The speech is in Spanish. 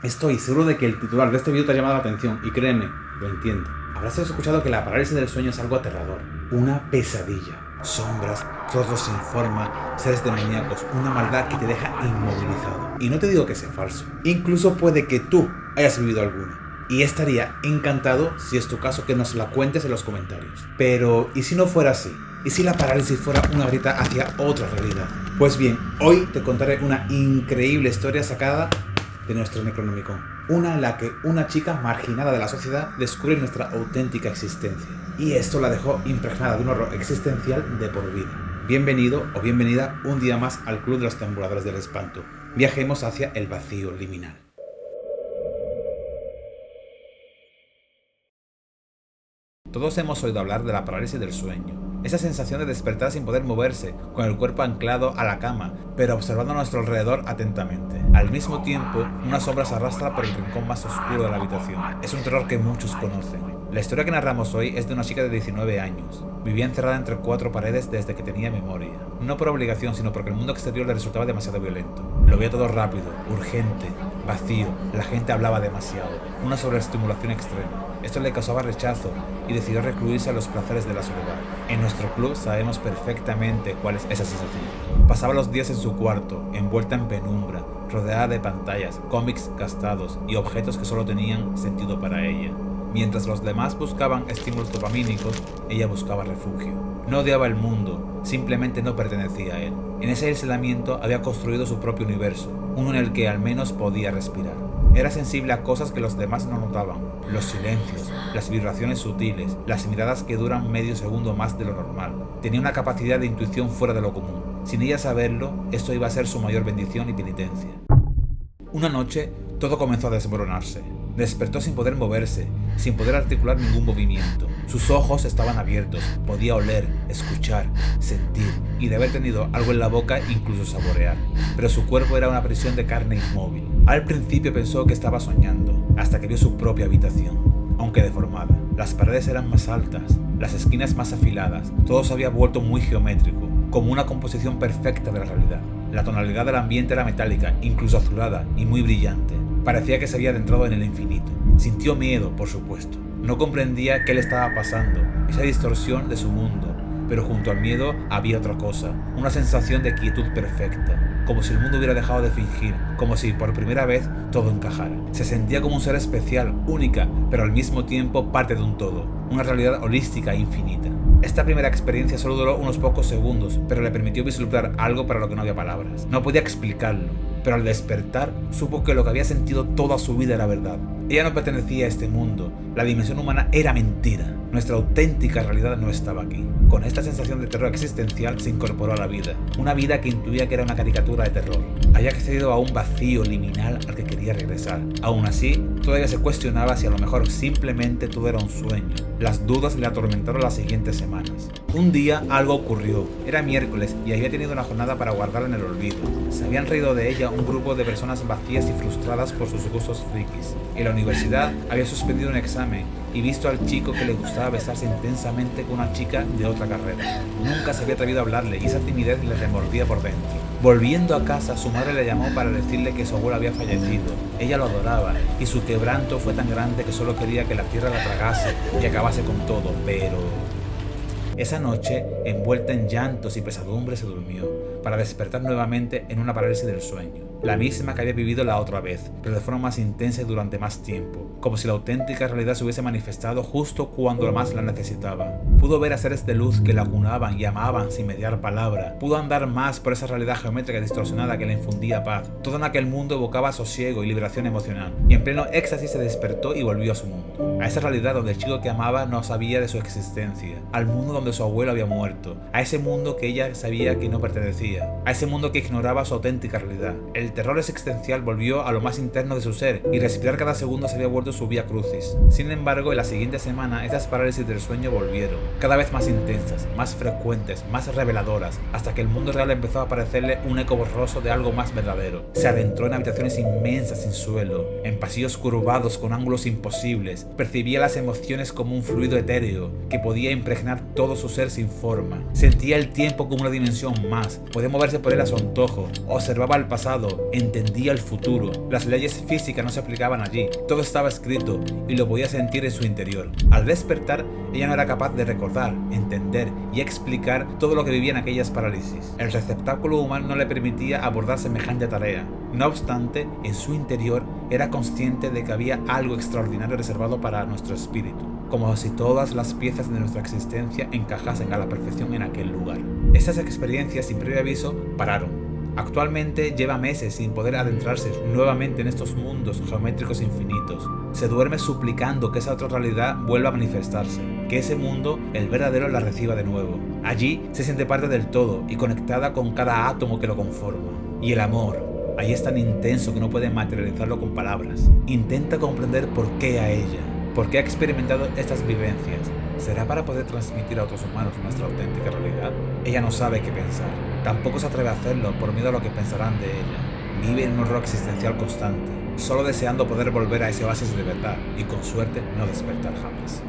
Estoy seguro de que el titular de este vídeo te ha llamado la atención y créeme, lo entiendo. Habrás escuchado que la parálisis del sueño es algo aterrador, una pesadilla. Sombras, rostros sin forma, seres demoníacos, una maldad que te deja inmovilizado. Y no te digo que sea falso, incluso puede que tú hayas vivido alguna. Y estaría encantado, si es tu caso, que nos la cuentes en los comentarios. Pero, ¿y si no fuera así? ¿Y si la parálisis fuera una grieta hacia otra realidad? Pues bien, hoy te contaré una increíble historia sacada de nuestro Necronomicon. Una en la que una chica marginada de la sociedad descubre nuestra auténtica existencia. Y esto la dejó impregnada de un horror existencial de por vida. Bienvenido o bienvenida un día más al Club de los Deambuladores del Espanto. Viajemos hacia el vacío liminal. Todos hemos oído hablar de la parálisis del sueño. Esa sensación de despertar sin poder moverse, con el cuerpo anclado a la cama, pero observando a nuestro alrededor atentamente. Al mismo tiempo, una sombra se arrastra por el rincón más oscuro de la habitación. Es un terror que muchos conocen. La historia que narramos hoy es de una chica de 19 años. Vivía encerrada entre 4 paredes desde que tenía memoria. No por obligación, sino porque el mundo exterior le resultaba demasiado violento. Lo veía todo rápido, urgente, vacío. La gente hablaba demasiado. Una sobreestimulación extrema. Esto le causaba rechazo y decidió recluirse a los placeres de la soledad. En nuestro club sabemos perfectamente cuál es esa sensación. Pasaba los días en su cuarto, envuelta en penumbra, rodeada de pantallas, cómics gastados y objetos que solo tenían sentido para ella. Mientras los demás buscaban estímulos dopamínicos, ella buscaba refugio. No odiaba el mundo, simplemente no pertenecía a él. En ese aislamiento había construido su propio universo, uno en el que al menos podía respirar. Era sensible a cosas que los demás no notaban: los silencios, las vibraciones sutiles, las miradas que duran medio segundo más de lo normal. Tenía una capacidad de intuición fuera de lo común. Sin ella saberlo, esto iba a ser su mayor bendición y penitencia. Una noche, todo comenzó a desmoronarse. Despertó sin poder moverse, sin poder articular ningún movimiento. Sus ojos estaban abiertos, podía oler, escuchar, sentir y de haber tenido algo en la boca incluso saborear. Pero su cuerpo era una prisión de carne inmóvil. Al principio pensó que estaba soñando, hasta que vio su propia habitación, aunque deformada. Las paredes eran más altas, las esquinas más afiladas, todo se había vuelto muy geométrico, como una composición perfecta de la realidad. La tonalidad del ambiente era metálica, incluso azulada y muy brillante. Parecía que se había adentrado en el infinito. Sintió miedo, por supuesto. No comprendía qué le estaba pasando, esa distorsión de su mundo. Pero junto al miedo había otra cosa, una sensación de quietud perfecta, como si el mundo hubiera dejado de fingir, como si por primera vez todo encajara. Se sentía como un ser especial, única, pero al mismo tiempo parte de un todo, una realidad holística e infinita. Esta primera experiencia solo duró unos pocos segundos, pero le permitió vislumbrar algo para lo que no había palabras. No podía explicarlo, pero al despertar supo que lo que había sentido toda su vida era verdad. Ella no pertenecía a este mundo, la dimensión humana era mentira, nuestra auténtica realidad no estaba aquí. Con esta sensación de terror existencial se incorporó a la vida, una vida que intuía que era una caricatura de terror. Había accedido a un vacío liminal al que quería regresar. Aún así, todavía se cuestionaba si a lo mejor simplemente todo era un sueño. Las dudas le atormentaron las siguientes semanas. Un día algo ocurrió, era miércoles y había tenido una jornada para guardarla en el olvido. Se habían reído de ella un grupo de personas vacías y frustradas por sus gustos frikis. En la universidad había suspendido un examen y visto al chico que le gustaba besarse intensamente con una chica de otra carrera. Nunca se había atrevido a hablarle y esa timidez le remordía por dentro. Volviendo a casa, su madre le llamó para decirle que su abuelo había fallecido. Ella lo adoraba y su quebranto fue tan grande que solo quería que la tierra la tragase y acabase con todo, pero... Esa noche, envuelta en llantos y pesadumbre, se durmió, para despertar nuevamente en una parálisis del sueño. La misma que había vivido la otra vez, pero de forma más intensa y durante más tiempo, como si la auténtica realidad se hubiese manifestado justo cuando más la necesitaba. Pudo ver a seres de luz que la acunaban y amaban sin mediar palabra. Pudo andar más por esa realidad geométrica distorsionada que le infundía paz. Todo en aquel mundo evocaba sosiego y liberación emocional, y en pleno éxtasis se despertó y volvió a su mundo. A esa realidad donde el chico que amaba no sabía de su existencia, al mundo donde su abuelo había muerto, a ese mundo que ella sabía que no pertenecía, a ese mundo que ignoraba su auténtica realidad. El terror existencial volvió a lo más interno de su ser y respirar cada segundo se había vuelto su vía crucis. Sin embargo, en la siguiente semana, estas parálisis del sueño volvieron, cada vez más intensas, más frecuentes, más reveladoras, hasta que el mundo real empezó a parecerle un eco borroso de algo más verdadero. Se adentró en habitaciones inmensas sin suelo, en pasillos curvados con ángulos imposibles, percibía las emociones como un fluido etéreo que podía impregnar todo su ser sin forma. Sentía el tiempo como una dimensión más, podía moverse por él a su antojo, observaba el pasado pasado, entendía el futuro. Las leyes físicas no se aplicaban allí, todo estaba escrito y lo podía sentir en su interior. Al despertar, ella no era capaz de recordar, entender y explicar todo lo que vivía en aquellas parálisis. El receptáculo humano no le permitía abordar semejante tarea. No obstante, en su interior era consciente de que había algo extraordinario reservado para nuestro espíritu, como si todas las piezas de nuestra existencia encajasen a la perfección en aquel lugar. Esas experiencias sin previo aviso pararon. Actualmente lleva meses sin poder adentrarse nuevamente en estos mundos geométricos infinitos. Se duerme suplicando que esa otra realidad vuelva a manifestarse, que ese mundo, el verdadero, la reciba de nuevo. Allí se siente parte del todo y conectada con cada átomo que lo conforma. Y el amor, ahí es tan intenso que no puede materializarlo con palabras. Intenta comprender por qué a ella, por qué ha experimentado estas vivencias. ¿Será para poder transmitir a otros humanos nuestra auténtica realidad? Ella no sabe qué pensar. Tampoco se atreve a hacerlo por miedo a lo que pensarán de ella. Vive en un horror existencial constante, solo deseando poder volver a ese oasis de verdad y con suerte no despertar jamás.